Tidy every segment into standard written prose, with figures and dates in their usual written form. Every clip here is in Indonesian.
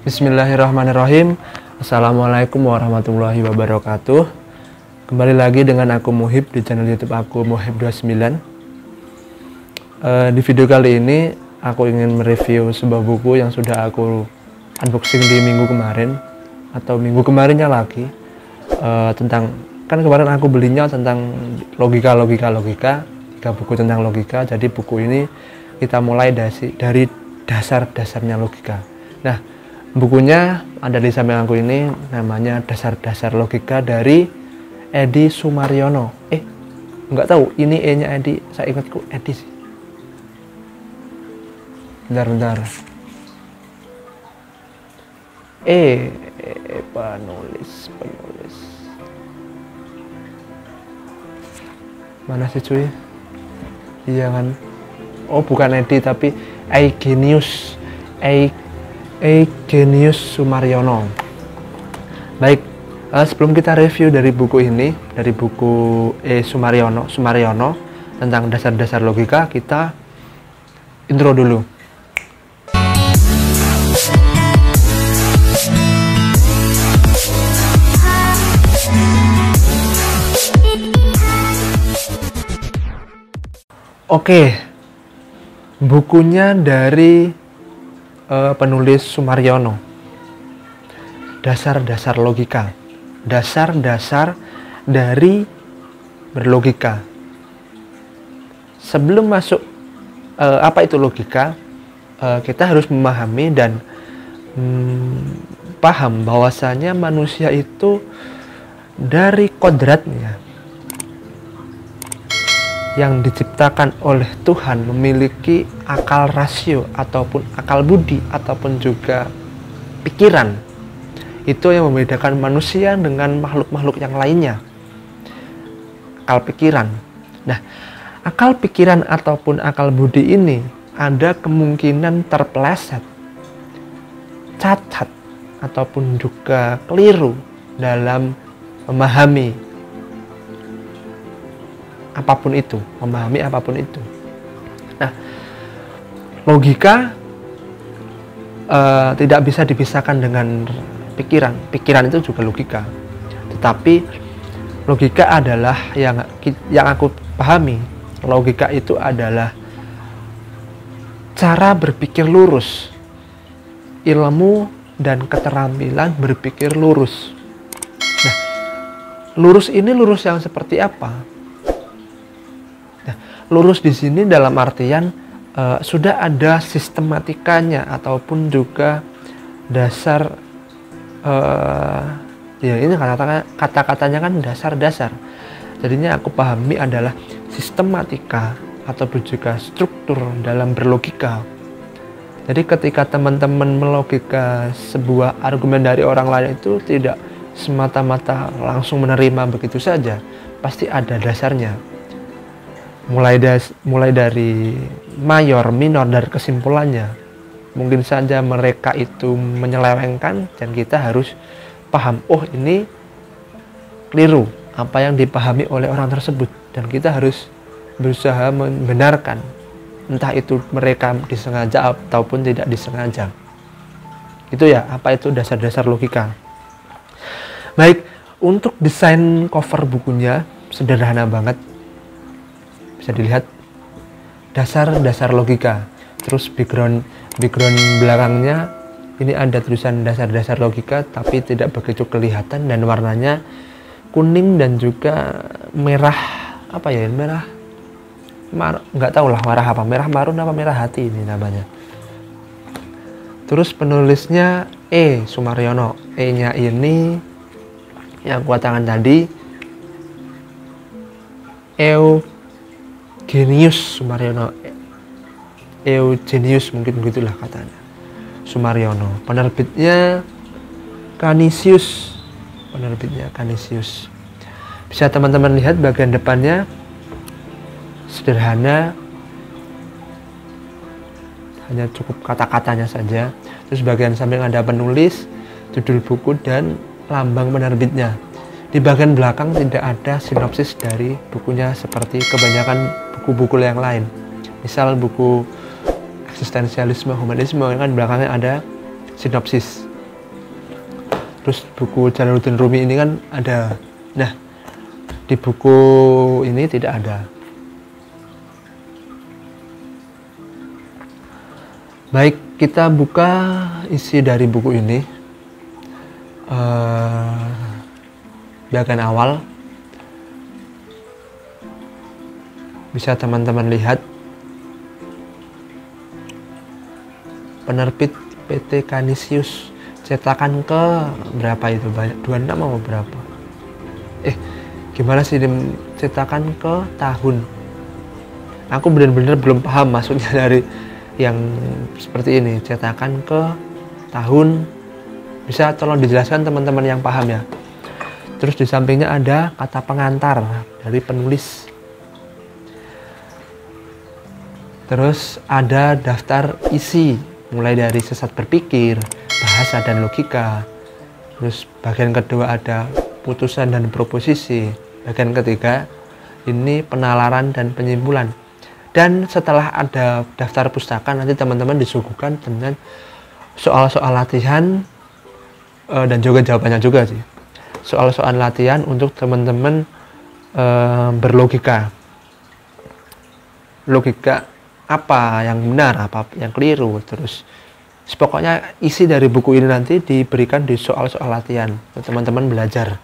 Bismillahirrahmanirrahim. Assalamualaikum warahmatullahi wabarakatuh. Kembali lagi dengan aku Muhib di channel YouTube aku Muhib29. Di video kali ini aku ingin mereview sebuah buku yang sudah aku unboxing di minggu kemarin atau minggu kemarinnya lagi, tentang, kan kemarin aku belinya tentang logika, 3 buku tentang logika. Jadi buku ini kita mulai dari dasar-dasarnya logika. Nah, bukunya ada di samping aku ini, namanya Dasar-Dasar Logika dari Edi Sumaryono. Nggak tahu ini E-nya Edi, saya ingatku Edi sih. Bentar. Penulis. Mana sih cuy? Iya kan? Oh, bukan Edi tapi Eigenius Sumaryono. Baik, sebelum kita review dari buku ini, dari buku Sumaryono tentang dasar-dasar logika, kita intro dulu. Oke, bukunya dari penulis Sumaryono, Dasar-Dasar Logika, dasar-dasar dari berlogika. Sebelum masuk apa itu logika, kita harus memahami dan paham bahwasanya manusia itu dari kodratnya yang diciptakan oleh Tuhan memiliki akal rasio ataupun akal budi ataupun juga pikiran. Itu yang membedakan manusia dengan makhluk-makhluk yang lainnya. Akal pikiran. Nah, akal pikiran ataupun akal budi ini ada kemungkinan terpeleset, cacat ataupun juga keliru dalam memahami apapun itu, memahami apapun itu. Nah, logika tidak bisa dipisahkan dengan pikiran. Pikiran itu juga logika. Tetapi logika adalah yang aku pahami. Logika itu adalah cara berpikir lurus, ilmu dan keterampilan berpikir lurus. Nah, lurus ini lurus yang seperti apa? Lurus di sini dalam artian sudah ada sistematikanya ataupun juga dasar, ya ini kata-katanya kan dasar-dasar. Jadinya aku pahami adalah sistematika ataupun juga struktur dalam berlogika. Jadi ketika teman-teman melogika sebuah argumen dari orang lain itu tidak semata-mata langsung menerima begitu saja, pasti ada dasarnya. Mulai dari mayor, minor, dari kesimpulannya. Mungkin saja mereka itu menyelewengkan dan kita harus paham, oh ini keliru apa yang dipahami oleh orang tersebut, dan kita harus berusaha membenarkan, entah itu mereka disengaja ataupun tidak disengaja. Itu ya, apa itu dasar-dasar logika. Baik, untuk desain cover bukunya sederhana banget. Bisa dilihat dasar-dasar logika. Terus background belakangnya ini ada tulisan dasar-dasar logika, tapi tidak begitu kelihatan dan warnanya kuning dan juga merah, apa ya, nggak tahu lah warna apa, merah marun apa merah hati ini namanya. Terus penulisnya Sumaryono. E-nya ini yang kuat tangan tadi, Eugenius Sumaryono, Eugenius mungkin begitulah katanya, Sumaryono. Penerbitnya Canisius. Bisa teman-teman lihat bagian depannya sederhana, hanya cukup kata-katanya saja. Terus bagian samping ada penulis, judul buku dan lambang penerbitnya. Di bagian belakang tidak ada sinopsis dari bukunya seperti kebanyakan buku-buku yang lain. Misal buku eksistensialisme, humanisme, kan belakangnya ada sinopsis. Terus buku Jalaluddin Rumi ini kan ada. Nah, di buku ini tidak ada. Baik, kita buka isi dari buku ini. Bagian awal bisa teman-teman lihat, penerbit PT Canisius, cetakan ke berapa itu, banyak 26 atau berapa, gimana sih, cetakan ke tahun. Aku benar-benar belum paham maksudnya dari yang seperti ini, cetakan ke tahun. Bisa tolong dijelaskan teman-teman yang paham ya. Terus di sampingnya ada kata pengantar dari penulis. Terus ada daftar isi, mulai dari sesat berpikir, bahasa dan logika. Terus bagian kedua ada putusan dan proposisi. Bagian ketiga ini penalaran dan penyimpulan. Dan setelah ada daftar pustaka, nanti teman-teman disuguhkan dengan soal-soal latihan dan juga jawabannya juga sih. Soal-soal latihan untuk teman-teman berlogika. Logika apa yang benar, apa yang keliru. Terus pokoknya isi dari buku ini nanti diberikan di soal-soal latihan untuk teman-teman belajar.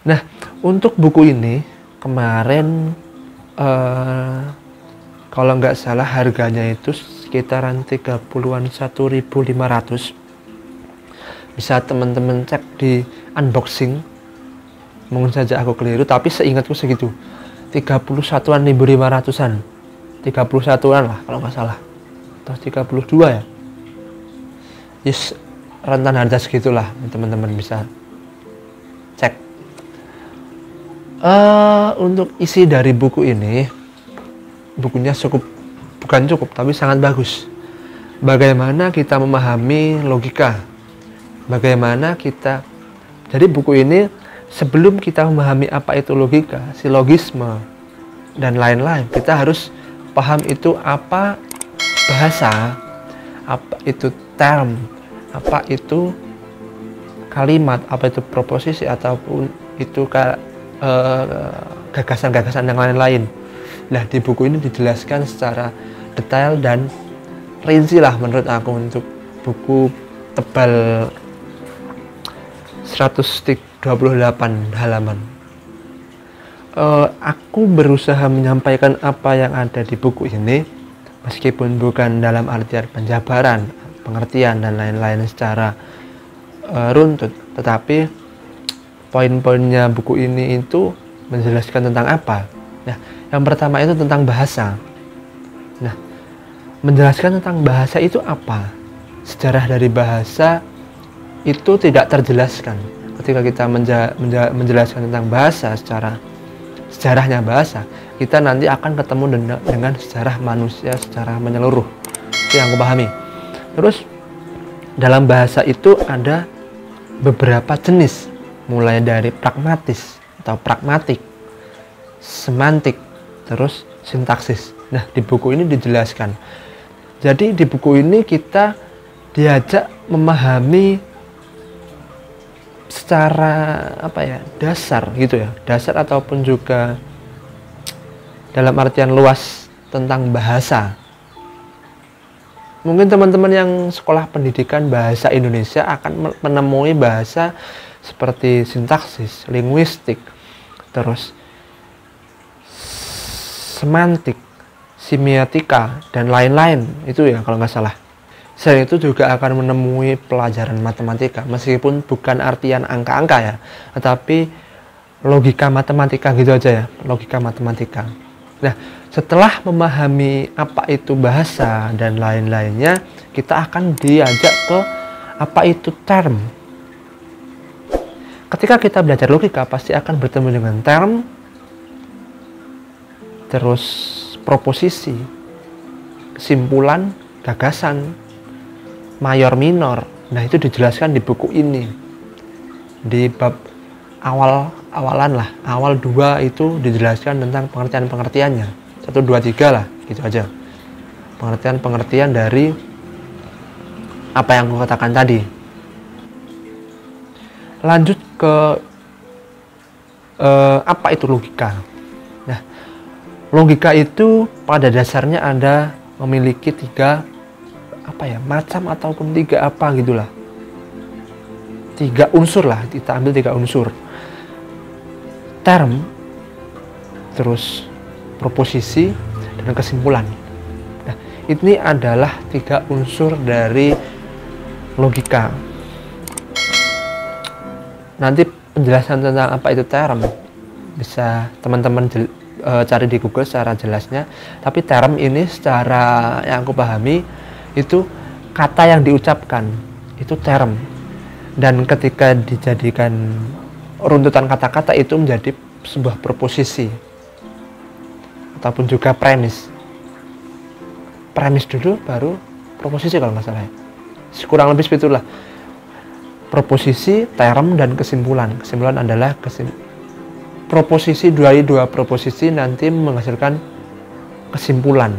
Nah, untuk buku ini kemarin kalau nggak salah harganya itu sekitaran 31.500. Bisa teman-teman cek di unboxing, mungkin saja aku keliru, tapi seingatku segitu, 31.500-an, 31-an lah kalau nggak salah, atau 32 ya, yes, rentan harga segitulah, teman-teman bisa cek. Untuk isi dari buku ini, bukunya bukan cukup tapi sangat bagus. Bagaimana kita memahami logika, bagaimana kita, jadi buku ini sebelum kita memahami apa itu logika, silogisme dan lain-lain, kita harus paham itu apa bahasa, apa itu term, apa itu kalimat, apa itu proposisi, ataupun itu gagasan-gagasan yang lain-lain. Nah, di buku ini dijelaskan secara detail dan rinci lah menurut aku, untuk buku tebal 128 halaman. Aku berusaha menyampaikan apa yang ada di buku ini, meskipun bukan dalam artian penjabaran, pengertian dan lain-lain secara runtut, tetapi poin-poinnya buku ini itu menjelaskan tentang apa. Nah, yang pertama itu tentang bahasa. Nah, menjelaskan tentang bahasa itu apa? Sejarah dari bahasa itu tidak terjelaskan. Ketika kita menjelaskan tentang bahasa, secara sejarahnya bahasa, kita nanti akan ketemu dengan sejarah manusia secara menyeluruh. Itu yang aku pahami. Terus dalam bahasa itu ada beberapa jenis, mulai dari pragmatis atau pragmatik, semantik, terus sintaksis. Nah, di buku ini dijelaskan. Jadi di buku ini kita diajak memahami secara dasar gitu ya, dasar ataupun juga dalam artian luas tentang bahasa. Mungkin teman-teman yang sekolah pendidikan bahasa Indonesia akan menemui bahasa seperti sintaksis, linguistik, terus semantik, semiotika, dan lain-lain, itu ya kalau nggak salah. Selain itu juga akan menemui pelajaran matematika, meskipun bukan artian angka-angka ya, tetapi logika matematika gitu aja ya, logika matematika. Nah, setelah memahami apa itu bahasa dan lain-lainnya, kita akan diajak ke apa itu term. Ketika kita belajar logika, pasti akan bertemu dengan term, terus proposisi, kesimpulan, gagasan, mayor minor. Nah, itu dijelaskan di buku ini. Di bab awalan lah, awal 2 itu dijelaskan tentang pengertian-pengertiannya. 1, 2, 3 lah, gitu aja. Pengertian-pengertian dari apa yang aku katakan tadi. Lanjut ke apa itu logika. Nah, logika itu pada dasarnya ada memiliki tiga macam ataupun tiga gitulah. Tiga unsur lah, kita ambil tiga unsur. Term, terus proposisi, dan kesimpulan. Nah, ini adalah tiga unsur dari logika. Nanti penjelasan tentang apa itu term bisa teman-teman cari di Google secara jelasnya. Tapi term ini secara yang aku pahami itu kata yang diucapkan, itu term. Dan ketika dijadikan runtutan kata-kata itu menjadi sebuah proposisi ataupun juga premis. Premis dulu baru proposisi kalau nggak salah ya. Kurang lebih seperti itulah. Proposisi, term, dan kesimpulan. Kesimpulan adalah proposisi, dua proposisi nanti menghasilkan kesimpulan.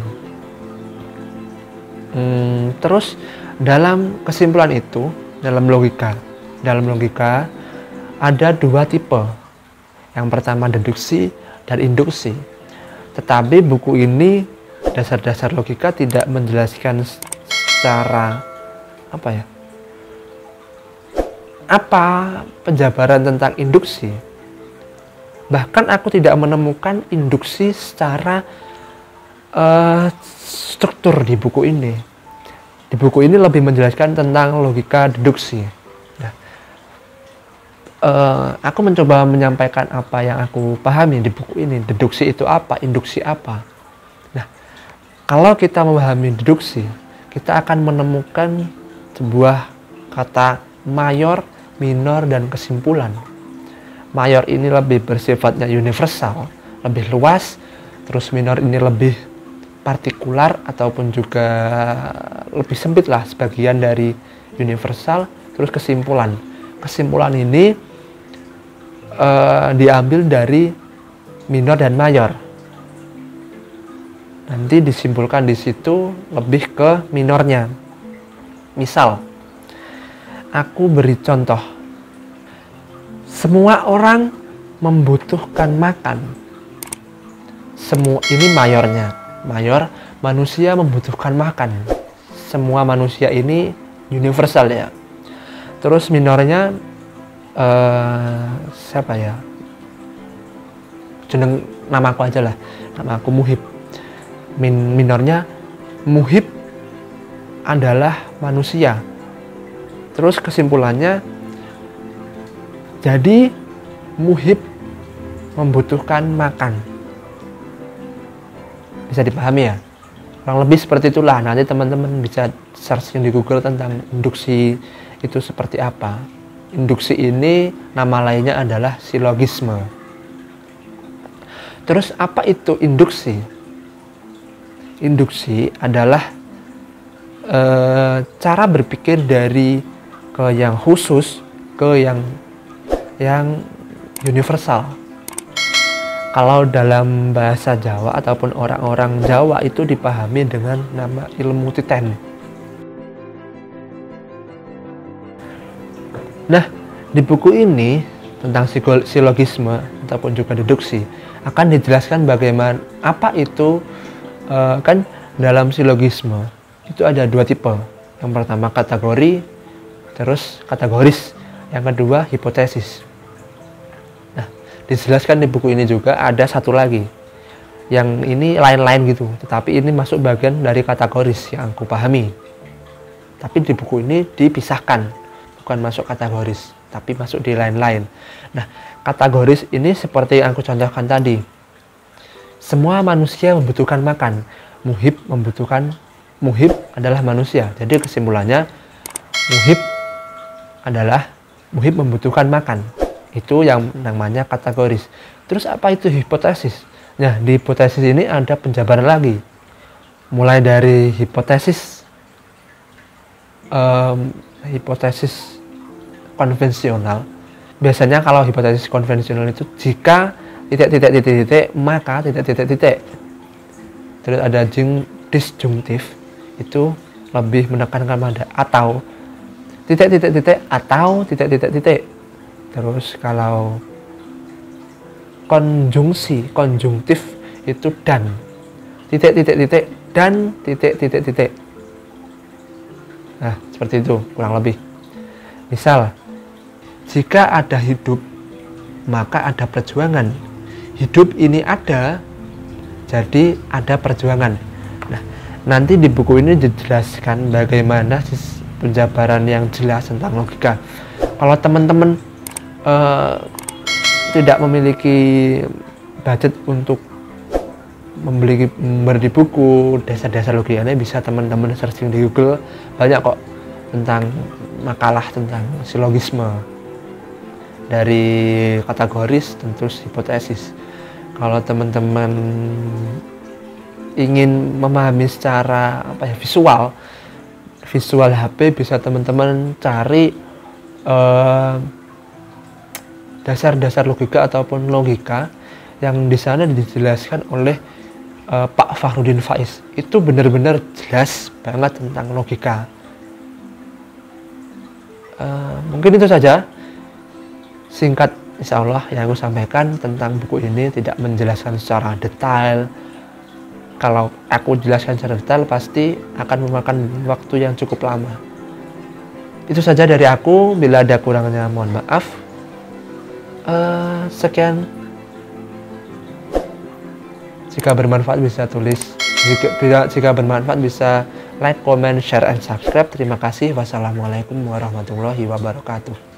Terus dalam kesimpulan itu, dalam logika ada dua tipe. Yang pertama deduksi dan induksi. Tetapi buku ini dasar-dasar logika tidak menjelaskan secara apa penjabaran tentang induksi. Bahkan aku tidak menemukan induksi secara struktur di buku ini. Di buku ini lebih menjelaskan tentang logika deduksi. Nah, aku mencoba menyampaikan apa yang aku pahami di buku ini. Deduksi itu apa? Induksi apa? Nah, kalau kita memahami deduksi, kita akan menemukan sebuah kata mayor, minor, dan kesimpulan. Mayor ini lebih bersifatnya universal, lebih luas. Terus minor ini lebih partikular ataupun juga lebih sempit lah, sebagian dari universal. Terus kesimpulan ini diambil dari minor dan mayor. Nanti disimpulkan di situ lebih ke minornya. Misal, aku beri contoh. Semua orang membutuhkan makan. Ini mayornya. Mayor, manusia membutuhkan makan. Semua manusia ini universal ya. Terus minornya siapa ya? Jeneng namaku aja lah. Namaku Muhib. Minornya Muhib adalah manusia. Terus kesimpulannya, jadi Muhib membutuhkan makan. Bisa dipahami ya? Kurang lebih seperti itulah. Nanti teman-teman bisa searching di Google tentang induksi itu seperti apa. Induksi ini nama lainnya adalah silogisme. Terus apa itu induksi? Induksi adalah cara berpikir dari ke yang khusus ke yang universal. Kalau dalam bahasa Jawa ataupun orang-orang Jawa itu dipahami dengan nama ilmu titen. Nah, di buku ini tentang silogisme ataupun juga deduksi akan dijelaskan bagaimana apa itu kan dalam silogisme itu ada dua tipe. Yang pertama kategori, terus kategoris. Yang kedua hipotesis. Nah, dijelaskan di buku ini juga ada satu lagi. Yang ini lain-lain gitu, tetapi ini masuk bagian dari kategoris yang aku pahami. Tapi di buku ini dipisahkan, bukan masuk kategoris, tapi masuk di lain-lain. Nah, kategoris ini seperti yang aku contohkan tadi. Semua manusia membutuhkan makan. Muhib adalah manusia. Jadi kesimpulannya Muhib membutuhkan makan. Itu yang namanya kategoris. Terus apa itu hipotesis? Nah, di hipotesis ini ada penjabaran lagi. Mulai dari hipotesis konvensional. Biasanya kalau hipotesis konvensional itu jika titik maka titik. Terus ada disjunktif, itu lebih menekankan pada atau titik atau titik. Terus kalau konjungtif itu dan. Titik, titik, titik, dan titik, titik, titik. Nah, seperti itu kurang lebih. Misal, jika ada hidup, maka ada perjuangan. Hidup ini ada, jadi ada perjuangan. Nah, nanti di buku ini dijelaskan bagaimana penjabaran yang jelas tentang logika. Kalau teman-teman tidak memiliki budget untuk membeli buku dasar-dasar logika ini, bisa teman-teman searching di Google, banyak kok tentang makalah tentang silogisme dari kategoris tentu hipotesis. Kalau teman-teman ingin memahami secara visual HP, bisa teman-teman cari dasar-dasar logika ataupun logika yang di sana dijelaskan oleh Pak Fahrudin Faiz. Itu benar-benar jelas banget tentang logika. Mungkin itu saja singkat insya Allah yang aku sampaikan tentang buku ini, tidak menjelaskan secara detail. Kalau aku jelaskan secara detail pasti akan memakan waktu yang cukup lama. Itu saja dari aku, bila ada kurangnya mohon maaf. Sekian. Jika bermanfaat bisa tulis, jika bermanfaat bisa like, comment, share, and subscribe. Terima kasih. Wassalamualaikum warahmatullahi wabarakatuh.